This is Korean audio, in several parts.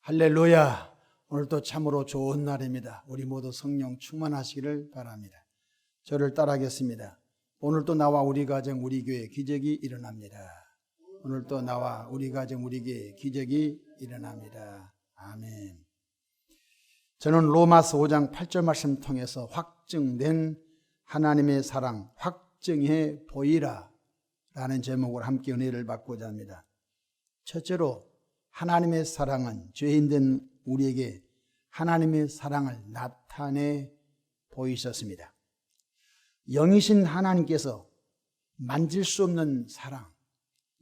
할렐루야. 오늘도 참으로 좋은 날입니다. 우리 모두 성령 충만하시기를 바랍니다. 저를 따라하겠습니다. 오늘도 나와 우리 가정 우리 교회 기적이 일어납니다. 오늘도 나와 우리 가정 우리 교회 기적이 일어납니다. 아멘. 저는 로마서 5장 8절 말씀 통해서 확증된 하나님의 사랑 확증해 보이라 라는 제목으로 함께 은혜를 받고자 합니다. 첫째로 하나님의 사랑은 죄인된 우리에게 하나님의 사랑을 나타내 보이셨습니다. 영이신 하나님께서 만질 수 없는 사랑,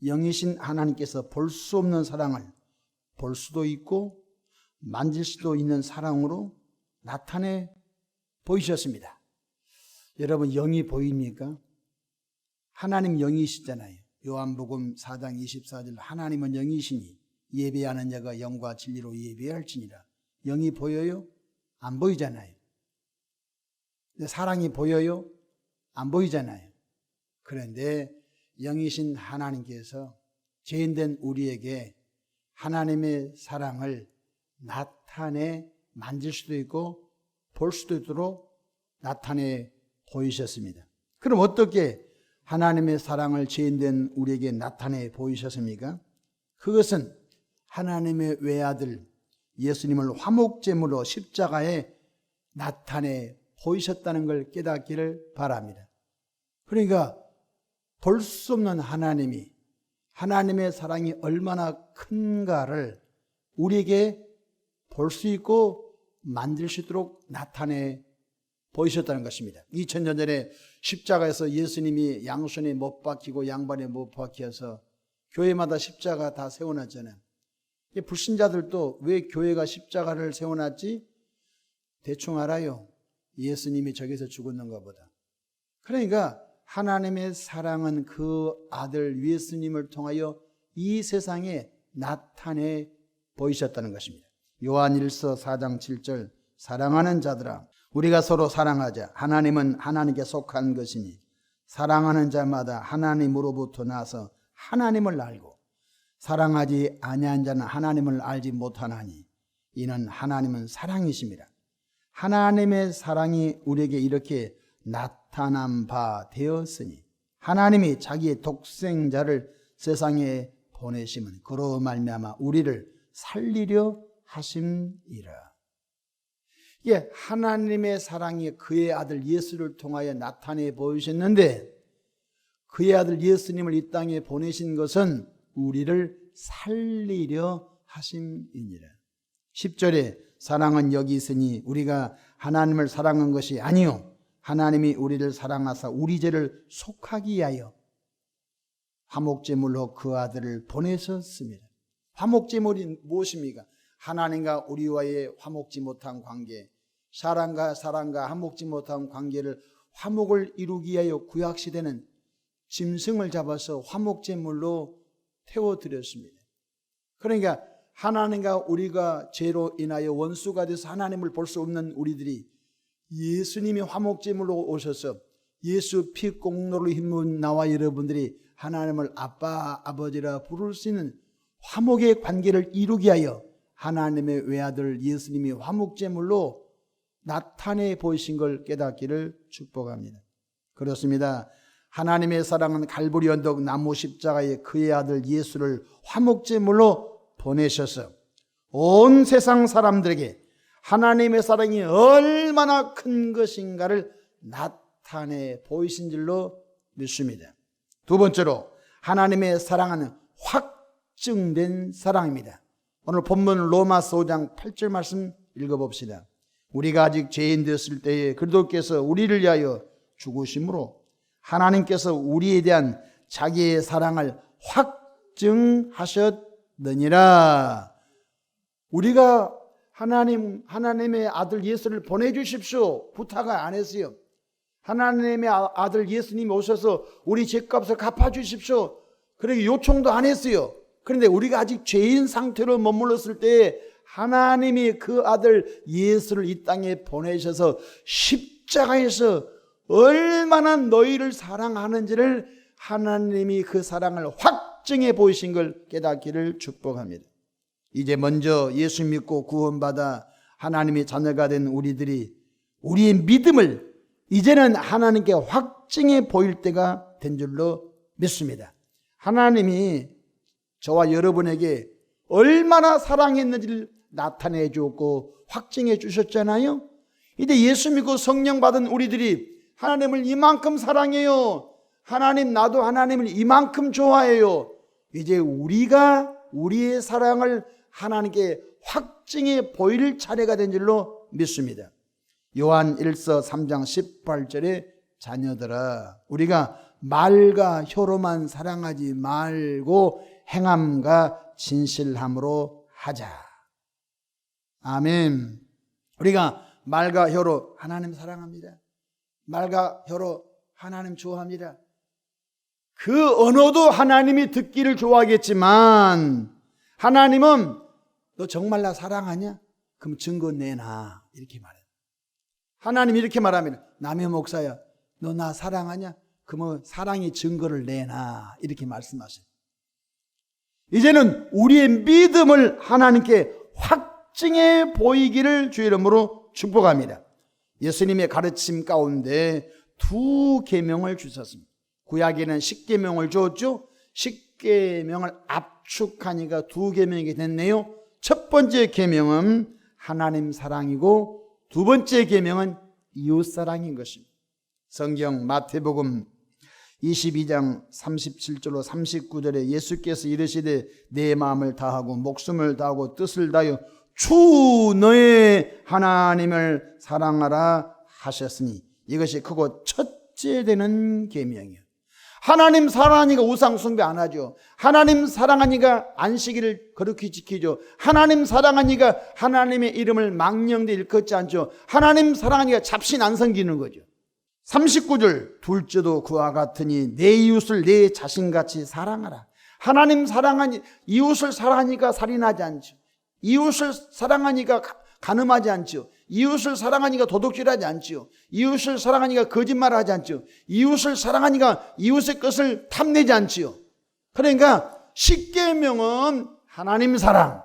영이신 하나님께서 볼 수 없는 사랑을 볼 수도 있고 만질 수도 있는 사랑으로 나타내 보이셨습니다. 여러분, 영이 보입니까? 하나님 영이시잖아요. 요한복음 4장 24절 하나님은 영이시니 예배하는 자가 영과 진리로 예배할지니라. 영이 보여요? 안 보이잖아요. 근데 사랑이 보여요? 안 보이잖아요. 그런데 영이신 하나님께서 죄인된 우리에게 하나님의 사랑을 나타내 만질 수도 있고 볼 수도 있도록 나타내 보이셨습니다. 그럼 어떻게 하나님의 사랑을 죄인된 우리에게 나타내 보이셨습니까? 그것은 하나님의 외아들 예수님을 화목제물로 십자가에 나타내 보이셨다는 걸 깨닫기를 바랍니다. 그러니까 볼 수 없는 하나님이 하나님의 사랑이 얼마나 큰가를 우리에게 볼 수 있고 만질 수 있도록 나타내 보이셨다는 것입니다. 2000년 전에 십자가에서 예수님이 양손에 못 박히고 양발에 못 박혀서 교회마다 십자가 다 세워놨잖아요. 불신자들도 왜 교회가 십자가를 세워놨지? 대충 알아요. 예수님이 저기서 죽었는가 보다. 그러니까 하나님의 사랑은 그 아들 예수님을 통하여 이 세상에 나타내 보이셨다는 것입니다. 요한일서 4장 7절 사랑하는 자들아 우리가 서로 사랑하자. 하나님은 하나님께 속한 것이니 사랑하는 자마다 하나님으로부터 나서 하나님을 알고 사랑하지 아니한 자는 하나님을 알지 못하나니 이는 하나님은 사랑이십니다. 하나님의 사랑이 우리에게 이렇게 나타난 바 되었으니 하나님이 자기의 독생자를 세상에 보내심은 그로 말미암아 우리를 살리려 하심이라. 이게 하나님의 사랑이 그의 아들 예수를 통하여 나타내 보이셨는데 그의 아들 예수님을 이 땅에 보내신 것은 우리를 살리려 하심이니라. 10절에 사랑은 여기 있으니 우리가 하나님을 사랑한 것이 아니요 하나님이 우리를 사랑하사 우리 죄를 속하기 위하여 화목제물로 그 아들을 보내셨습니다. 화목제물이 무엇입니까? 하나님과 우리와의 화목지 못한 관계, 사람과 화목지 못한 관계를 화목을 이루기 위하여 구약시대는 짐승을 잡아서 화목제물로 태워드렸습니다. 그러니까 하나님과 우리가 죄로 인하여 원수가 돼서 하나님을 볼 수 없는 우리들이 예수님이 화목제물로 오셔서 예수 피 공로로 힘입은 나와 여러분들이 하나님을 아빠 아버지라 부를 수 있는 화목의 관계를 이루기 위하여 하나님의 외아들 예수님이 화목제물로 나타내 보이신 걸 깨닫기를 축복합니다. 그렇습니다. 하나님의 사랑은 갈보리 언덕 나무 십자가에 그의 아들 예수를 화목제물로 보내셔서 온 세상 사람들에게 하나님의 사랑이 얼마나 큰 것인가를 나타내 보이신 줄로 믿습니다. 두 번째로 하나님의 사랑은 확증된 사랑입니다. 오늘 본문 로마서 5장 8절 말씀 읽어봅시다. 우리가 아직 죄인 되었을 때에 그리스도께서 우리를 위하여 죽으심으로 하나님께서 우리에 대한 자기의 사랑을 확증하셨느니라. 우리가 하나님의 아들 예수를 보내주십시오 부탁을 안 했어요. 하나님의 아들 예수님이 오셔서 우리 죄값을 갚아주십시오 그렇게 요청도 안 했어요. 그런데 우리가 아직 죄인 상태로 머물렀을 때 하나님이 그 아들 예수를 이 땅에 보내셔서 십자가에서 얼마나 너희를 사랑하는지를 하나님이 그 사랑을 확증해 보이신 걸 깨닫기를 축복합니다. 이제 먼저 예수 믿고 구원받아 하나님의 자녀가 된 우리들이 우리의 믿음을 이제는 하나님께 확증해 보일 때가 된 줄로 믿습니다. 하나님이 저와 여러분에게 얼마나 사랑했는지를 나타내 주었고 확증해 주셨잖아요. 이제 예수 믿고 성령 받은 우리들이 하나님을 이만큼 사랑해요. 하나님, 나도 하나님을 이만큼 좋아해요. 이제 우리가 우리의 사랑을 하나님께 확증해 보일 차례가 된 줄로 믿습니다. 요한 1서 3장 18절에 자녀들아, 우리가 말과 혀로만 사랑하지 말고 행함과 진실함으로 하자. 아멘. 우리가 말과 혀로 하나님 사랑합니다. 말과 혀로 하나님 좋아합니다. 그 언어도 하나님이 듣기를 좋아하겠지만 하나님은 너 정말 나 사랑하냐? 그럼 증거 내놔. 이렇게 말해요. 하나님이 이렇게 말합니다. 남의 목사야, 너 나 사랑하냐? 그러면 사랑의 증거를 내놔. 이렇게 말씀하세요. 이제는 우리의 믿음을 하나님께 확증해 보이기를 주의 이름으로 축복합니다. 예수님의 가르침 가운데 두 계명을 주셨습니다. 구약에는 10계명을 줬죠. 10계명을 압축하니까 두 계명이 됐네요. 첫 번째 계명은 하나님 사랑이고 두 번째 계명은 이웃 사랑인 것입니다. 성경 마태복음 22장 37절로 39절에 예수께서 이르시되 내 마음을 다하고 목숨을 다하고 뜻을 다하여 주 너의 하나님을 사랑하라 하셨으니 이것이 크고 첫째 되는 계명이에요. 하나님 사랑하니까 우상 숭배 안 하죠. 하나님 사랑하니까 안식일을 거룩히 지키죠. 하나님 사랑하니까 하나님의 이름을 망령되 일컫지 않죠. 하나님 사랑하니까 잡신 안 섬기는 거죠. 39절 둘째도 그와 같으니 내 이웃을 내 자신같이 사랑하라. 하나님 사랑하니 이웃을 사랑하니까 살인하지 않죠. 이웃을 사랑하니까 간음하지 않죠. 이웃을 사랑하니까 도둑질하지 않죠. 이웃을 사랑하니까 거짓말하지 않죠. 이웃을 사랑하니까 이웃의 것을 탐내지 않지요. 그러니까 10계명은 하나님 사랑,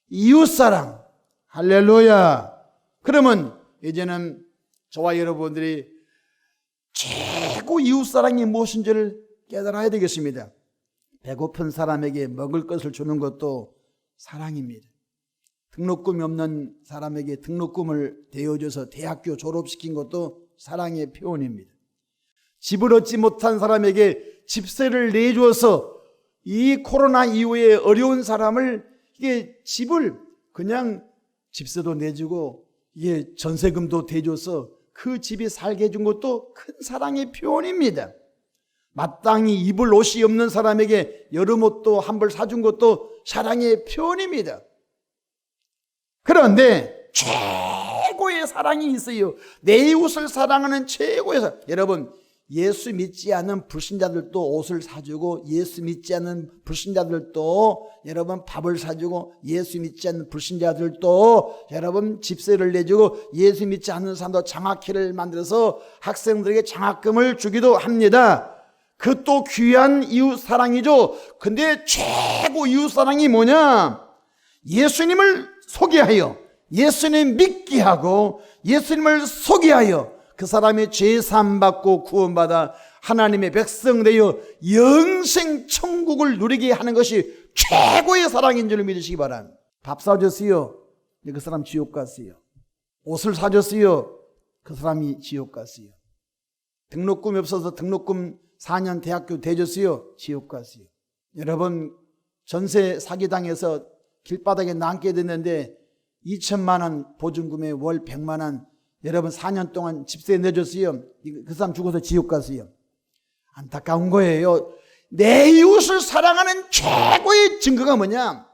이웃 사랑. 할렐루야. 그러면 이제는 저와 여러분들이 최고 이웃 사랑이 무엇인지를 깨달아야 되겠습니다. 배고픈 사람에게 먹을 것을 주는 것도 사랑입니다. 등록금이 없는 사람에게 등록금을 대어줘서 대학교 졸업시킨 것도 사랑의 표현입니다. 집을 얻지 못한 사람에게 집세를 내주어서 이 코로나 이후에 어려운 사람을 이게 집을 그냥 집세도 내주고 이게 전세금도 대줘서 그 집이 살게 해준 것도 큰 사랑의 표현입니다. 마땅히 입을 옷이 없는 사람에게 여름옷도 한 벌 사준 것도 사랑의 표현입니다. 그런데 최고의 사랑이 있어요. 내 이웃을 사랑하는 최고의 사랑. 여러분, 예수 믿지 않는 불신자들도 옷을 사주고 예수 믿지 않는 불신자들도 여러분 밥을 사주고 예수 믿지 않는 불신자들도 여러분 집세를 내주고 예수 믿지 않는 사람도 장학회를 만들어서 학생들에게 장학금을 주기도 합니다. 그것도 귀한 이웃 사랑이죠. 근데 최고 이웃 사랑이 뭐냐? 예수님을 소개하여 예수님 믿게 하고 예수님을 소개하여 그 사람이 죄 사함받고 구원받아 하나님의 백성 되어 영생 천국을 누리게 하는 것이 최고의 사랑인 줄 믿으시기 바랍니다. 밥 사줬어요. 그 사람 지옥 갔어요. 옷을 사줬어요. 그 사람이 지옥 갔어요. 등록금이 없어서 등록금 4년 대학교 대줬어요. 지옥 갔어요. 여러분, 전세 사기당해서 길바닥에 남게 됐는데 2천만 원 보증금에 월 100만 원 여러분 4년 동안 집세 내줬어요. 그 사람 죽어서 지옥 갔어요. 안타까운 거예요. 내 이웃을 사랑하는 최고의 증거가 뭐냐?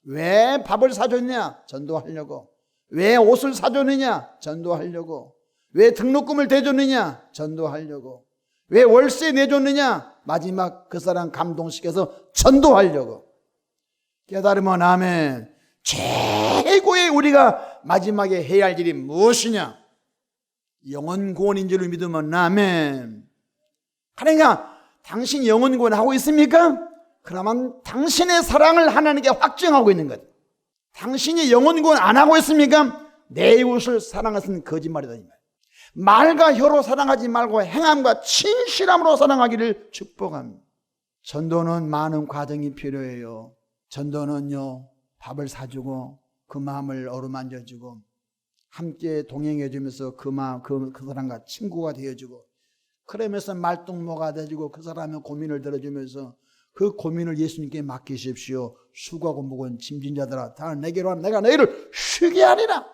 왜 밥을 사줬냐? 전도하려고. 왜 옷을 사줬느냐? 전도하려고. 왜 등록금을 대줬느냐? 전도하려고. 왜 월세 내줬느냐? 마지막 그 사람 감동시켜서 전도하려고. 깨달으면 아멘. 최고의 우리가 마지막에 해야 할 일이 무엇이냐? 영혼 구원인 줄 믿으면 아멘. 그러니까 당신 영혼 구원하고 있습니까? 그러면 당신의 사랑을 하나님께 확증하고 있는 것. 당신이 영혼 구원 안 하고 있습니까? 내 이웃을 사랑하는 것은 거짓말이다 이 말. 말과 혀로 사랑하지 말고 행함과 진실함으로 사랑하기를 축복합니다. 전도는 많은 과정이 필요해요. 전도는요, 밥을 사주고 그 마음을 어루만져주고 함께 동행해주면서 그 사람과 친구가 되어주고 그러면서 말동무가 되어주고 그 사람의 고민을 들어주면서 그 고민을 예수님께 맡기십시오. 수고하고 무거운 짐진 자들아 다 내게로 와 내가 너희를 쉬게 하리라.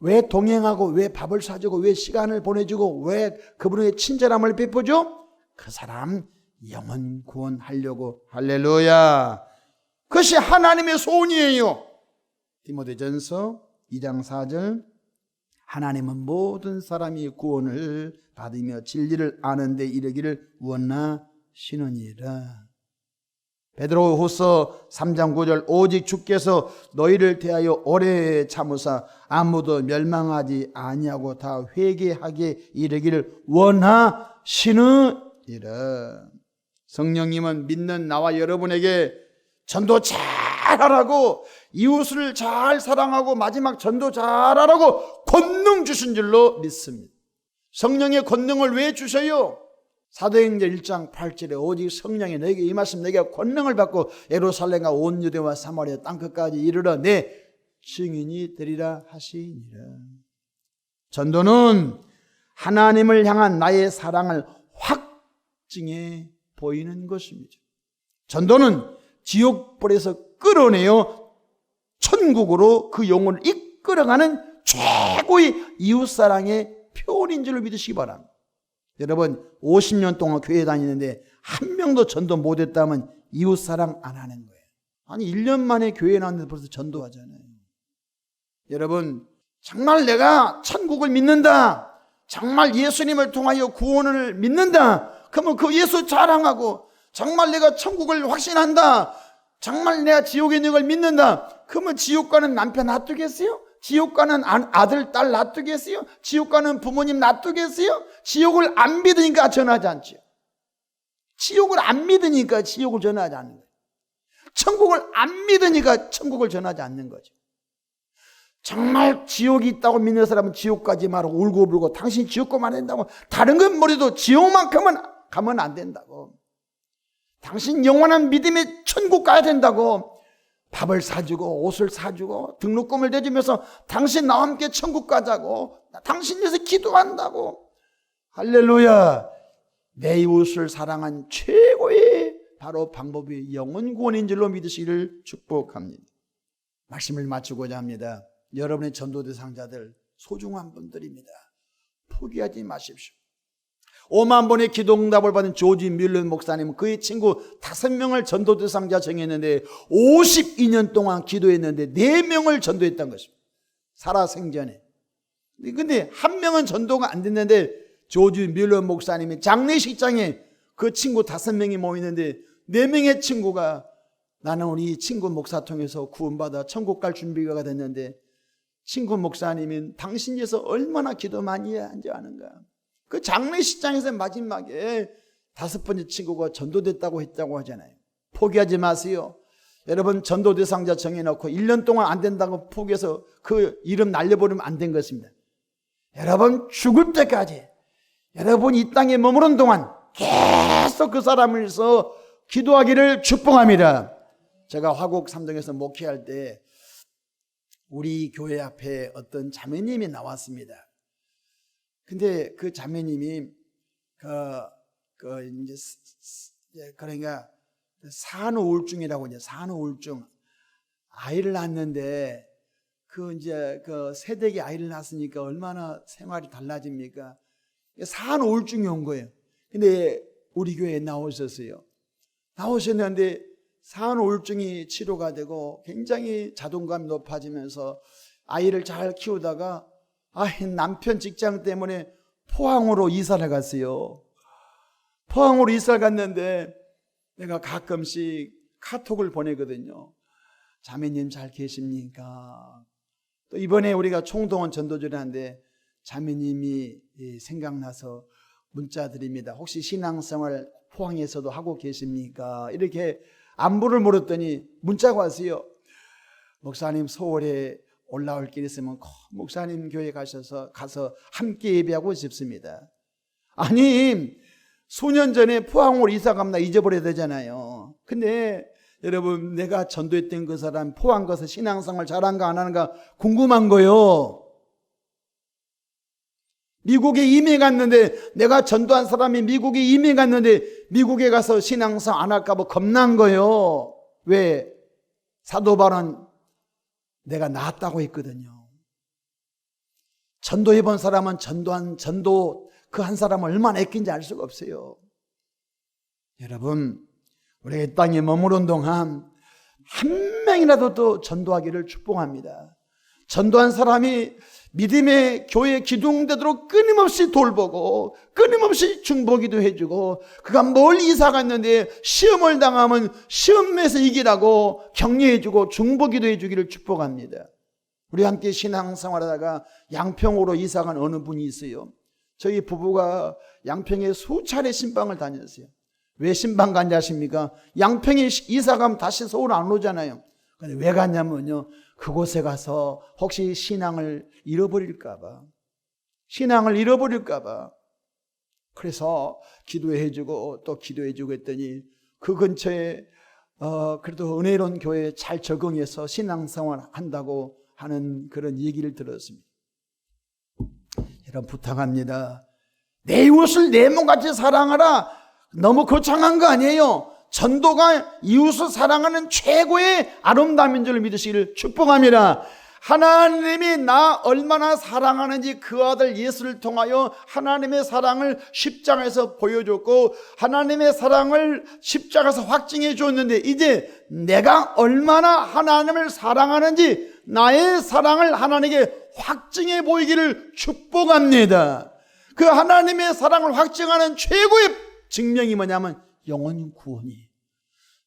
왜 동행하고 왜 밥을 사주고 왜 시간을 보내주고 왜 그분의 친절함을 베푸죠? 그 사람 영혼 구원하려고. 할렐루야. 그것이 하나님의 소원이에요. 디모데전서 2장 4절 하나님은 모든 사람이 구원을 받으며 진리를 아는 데 이르기를 원하시느니라. 베드로후서 3장 9절 오직 주께서 너희를 대하여 오래 참으사 아무도 멸망하지 아니하고 다 회개하게 이르기를 원하시느니라. 성령님은 믿는 나와 여러분에게 전도 잘하라고 이웃을 잘 사랑하고 마지막 전도 잘하라고 권능 주신 줄로 믿습니다. 성령의 권능을 왜 주셔요? 사도행전 1장 8절에 오직 성령이 너에게 임하시면 너희가 권능을 받고 예루살렘과 온 유대와 사마리아 땅끝까지 이르러 내 증인이 되리라 하시니라. 전도는 하나님을 향한 나의 사랑을 확증해 보이는 것입니다. 전도는 지옥불에서 끌어내어 천국으로 그 영혼을 이끌어가는 최고의 이웃사랑의 표현인 줄 믿으시기 바랍니다. 여러분 50년 동안 교회 다니는데 한 명도 전도 못했다면 이웃사랑 안 하는 거예요. 아니 1년 만에 교회 나왔는데 벌써 전도하잖아요. 여러분 정말 내가 천국을 믿는다, 정말 예수님을 통하여 구원을 믿는다, 그러면 그 예수 자랑하고 정말 내가 천국을 확신한다, 정말 내가 지옥에 있는 걸 믿는다, 그러면 지옥 가는 남편 놔두겠어요? 지옥 가는 아들, 딸 놔두겠어요? 지옥 가는 부모님 놔두겠어요? 지옥을 안 믿으니까 전하지 않죠. 지옥을 안 믿으니까 지옥을 전하지 않는 거예요. 천국을 안 믿으니까 천국을 전하지 않는 거죠. 정말 지옥이 있다고 믿는 사람은 지옥 가지 말고 울고불고 당신 지옥 가면 안 된다고, 다른 건 뭐래도 지옥만큼은 가면 안 된다고, 당신 영원한 믿음의 천국 가야 된다고 밥을 사주고 옷을 사주고 등록금을 대주면서 당신 나와 함께 천국 가자고 당신 위해서 기도한다고. 할렐루야. 내 이웃을 사랑한 최고의 바로 방법이 영혼 구원인 줄로 믿으시기를 축복합니다. 말씀을 마치고자 합니다. 여러분의 전도 대상자들 소중한 분들입니다. 포기하지 마십시오. 5만 번의 기도 응답을 받은 조지 뮬러 목사님은 그의 친구 5명을 전도 대상자 정했는데 52년 동안 기도했는데 4명을 전도했던 것입니다. 살아생전에. 근데 1명은 전도가 안 됐는데 조지 뮬러 목사님이 장례식장에 그 친구 5명이 모이는데 4명의 친구가 나는 우리 친구 목사 통해서 구원받아 천국 갈 준비가 됐는데 친구 목사님은 당신께서 얼마나 기도 많이 해야 한지 아는가. 그 장례식장에서 마지막에 5번째 친구가 전도됐다고 했다고 하잖아요. 포기하지 마세요. 여러분 전도 대상자 정해놓고 1년 동안 안 된다고 포기해서 그 이름 날려버리면 안 된 것입니다. 여러분 죽을 때까지 여러분 이 땅에 머무른 동안 계속 그 사람을 위해서 기도하기를 축복합니다. 제가 화곡 삼동에서 목회할 때 우리 교회 앞에 어떤 자매님이 나왔습니다. 근데 그 자매님이 그러니까 산후우울증이라고 이제 산후우울증 아이를 낳았는데 그 새댁이 아이를 낳았으니까 얼마나 생활이 달라집니까? 산후우울증이 온 거예요. 근데 우리 교회에 나오셨는데 산후우울증이 치료가 되고 굉장히 자존감이 높아지면서 아이를 잘 키우다가 남편 직장 때문에 포항으로 이사를 갔어요. 포항으로 이사를 갔는데 내가 가끔씩 카톡을 보내거든요. 자매님 잘 계십니까? 또 이번에 우리가 총동원 전도제를 하는데 자매님이 생각나서 문자 드립니다. 혹시 신앙생활 포항에서도 하고 계십니까? 이렇게 안부를 물었더니 문자가 왔어요. 목사님 서울에 올라올 길 있으면 꼭 목사님 교회 가서 함께 예배하고 싶습니다. 아니, 수년 전에 포항으로 이사 가면 나 잊어버려야 되잖아요. 근데 여러분, 내가 전도했던 그 사람 포항 가서 신앙생활 잘한가 안 하는가 궁금한 거요. 미국에 이민 갔는데, 내가 전도한 사람이 미국에 이민 갔는데 미국에 가서 신앙생활 안 할까 봐 겁난 거요. 왜? 사도 바울은 내가 나았다고 했거든요. 전도해본 사람은 전도 그 한 사람을 얼마나 애낀지 알 수가 없어요. 여러분, 우리가 이 땅에 머무른 동안 한 명이라도 또 전도하기를 축복합니다. 전도한 사람이 믿음의 교회 기둥되도록 끊임없이 돌보고 끊임없이 중보기도 해주고, 그가 멀리 이사 갔는데 시험을 당하면 시험에서 이기라고 격려해주고 중보기도 해주기를 축복합니다. 우리 함께 신앙생활하다가 양평으로 이사 간 어느 분이 있어요. 저희 부부가 양평에 수차례 신방을 다녔어요. 왜 신방 간지 아십니까? 양평에 이사 가면 다시 서울 안 오잖아요. 근데 왜 갔냐면요, 그곳에 가서 혹시 신앙을 잃어버릴까봐, 그래서 기도해주고 또 기도해주고 했더니 그 근처에 그래도 은혜로운 교회에 잘 적응해서 신앙생활 한다고 하는 그런 얘기를 들었습니다. 여러분, 부탁합니다. 내 이웃을 내 몸같이 사랑하라. 너무 거창한 거 아니에요. 전도가 이웃을 사랑하는 최고의 아름다움인 줄 믿으시기를 축복합니다. 하나님이 나 얼마나 사랑하는지 그 아들 예수를 통하여 하나님의 사랑을 십자가에서 보여줬고, 하나님의 사랑을 십자가에서 확증해 줬는데, 이제 내가 얼마나 하나님을 사랑하는지 나의 사랑을 하나님께 확증해 보이기를 축복합니다. 그 하나님의 사랑을 확증하는 최고의 증명이 뭐냐면 영혼 구원이.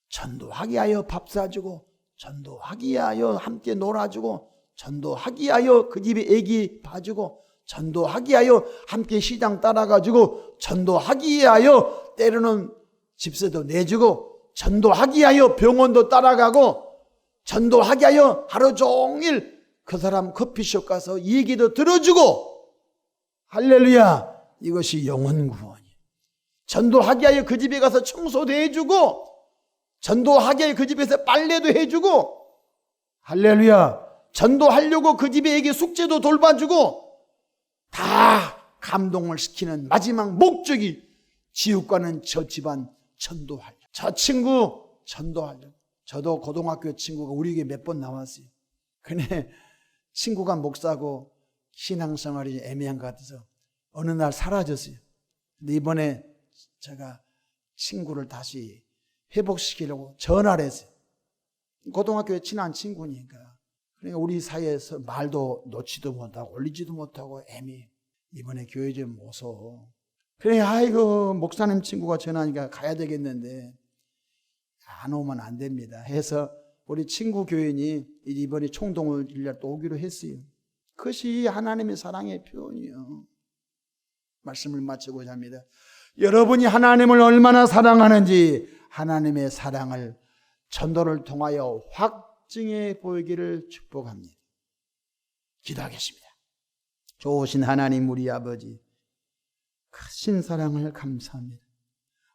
전도하기 위하여 밥 사주고, 전도하기 위하여 함께 놀아주고, 전도하기 위하여 그 집에 애기 봐주고, 전도하기 위하여 함께 시장 따라가지고, 전도하기 위하여 때로는 집세도 내주고, 전도하기 위하여 병원도 따라가고, 전도하기 위하여 하루 종일 그 사람 커피숍 가서 얘기도 들어주고, 할렐루야, 이것이 영혼 구원이에요. 전도하기 위하여 그 집에 가서 청소도 해주고, 전도하기 위하여 그 집에서 빨래도 해주고, 할렐루야, 전도하려고 그 집에 애기 숙제도 돌봐주고, 다 감동을 시키는 마지막 목적이 지옥과는 저 집안 전도하려고, 저 친구 전도하려고. 저도 고등학교 친구가 우리 교회 몇 번 나왔어요. 근데 친구가 목사고 신앙생활이 애매한 것 같아서 어느 날 사라졌어요. 근데 이번에 제가 친구를 다시 회복시키려고 전화를 했어요. 고등학교에 친한 친구니까. 그러니까 우리 사이에서 말도 놓지도 못하고 올리지도 못하고 애매해. 이번에 교회 좀 오소. 그래, 아이고, 목사님 친구가 전화하니까 가야 되겠는데 안 오면 안 됩니다 해서 우리 친구 교인이 이번에 총동을 일날 또 오기로 했어요. 그것이 하나님의 사랑의 표현이요. 말씀을 마치고자 합니다. 여러분이 하나님을 얼마나 사랑하는지 하나님의 사랑을 전도를 통하여 확증해 보이기를 축복합니다. 기도하겠습니다. 좋으신 하나님, 우리 아버지, 크신 사랑을 감사합니다.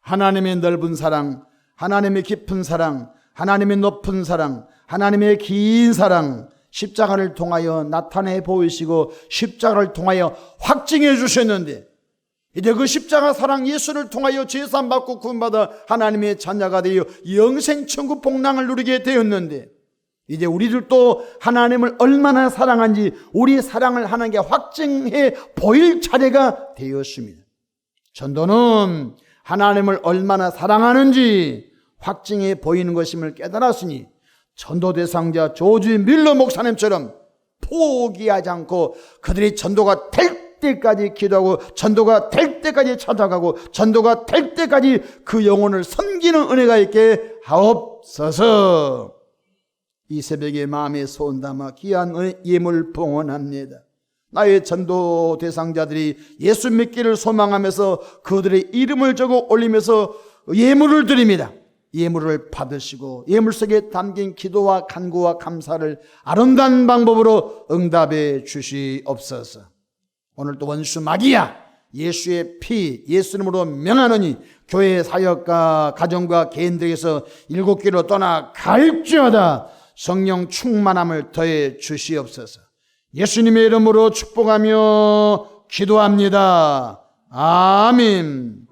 하나님의 넓은 사랑, 하나님의 깊은 사랑, 하나님의 높은 사랑, 하나님의 긴 사랑, 십자가를 통하여 나타내 보이시고 십자가를 통하여 확증해 주셨는데, 이제 그 십자가 사랑 예수를 통하여 죄사함 받고 구원받아 하나님의 자녀가 되어 영생천국 복락을 누리게 되었는데, 이제 우리들도 하나님을 얼마나 사랑한지 우리 사랑을 하나님께 확증해 보일 차례가 되었습니다. 전도는 하나님을 얼마나 사랑하는지 확증해 보이는 것임을 깨달았으니 전도 대상자 조지 밀러 목사님처럼 포기하지 않고 그들이 전도가 될 때까지 기도하고, 전도가 될 때까지 찾아가고, 전도가 될 때까지 그 영혼을 섬기는 은혜가 있게 하옵소서. 이 새벽에 마음에 소원 담아 귀한 예물 봉헌합니다. 나의 전도 대상자들이 예수 믿기를 소망하면서 그들의 이름을 적어 올리면서 예물을 드립니다. 예물을 받으시고 예물 속에 담긴 기도와 간구와 감사를 아름다운 방법으로 응답해 주시옵소서. 오늘도 원수 마귀야, 예수의 피, 예수 이름으로 명하노니 교회 사역과 가정과 개인들에게서 일곱 길로 떠나갈지어다. 성령 충만함을 더해 주시옵소서. 예수님의 이름으로 축복하며 기도합니다. 아멘.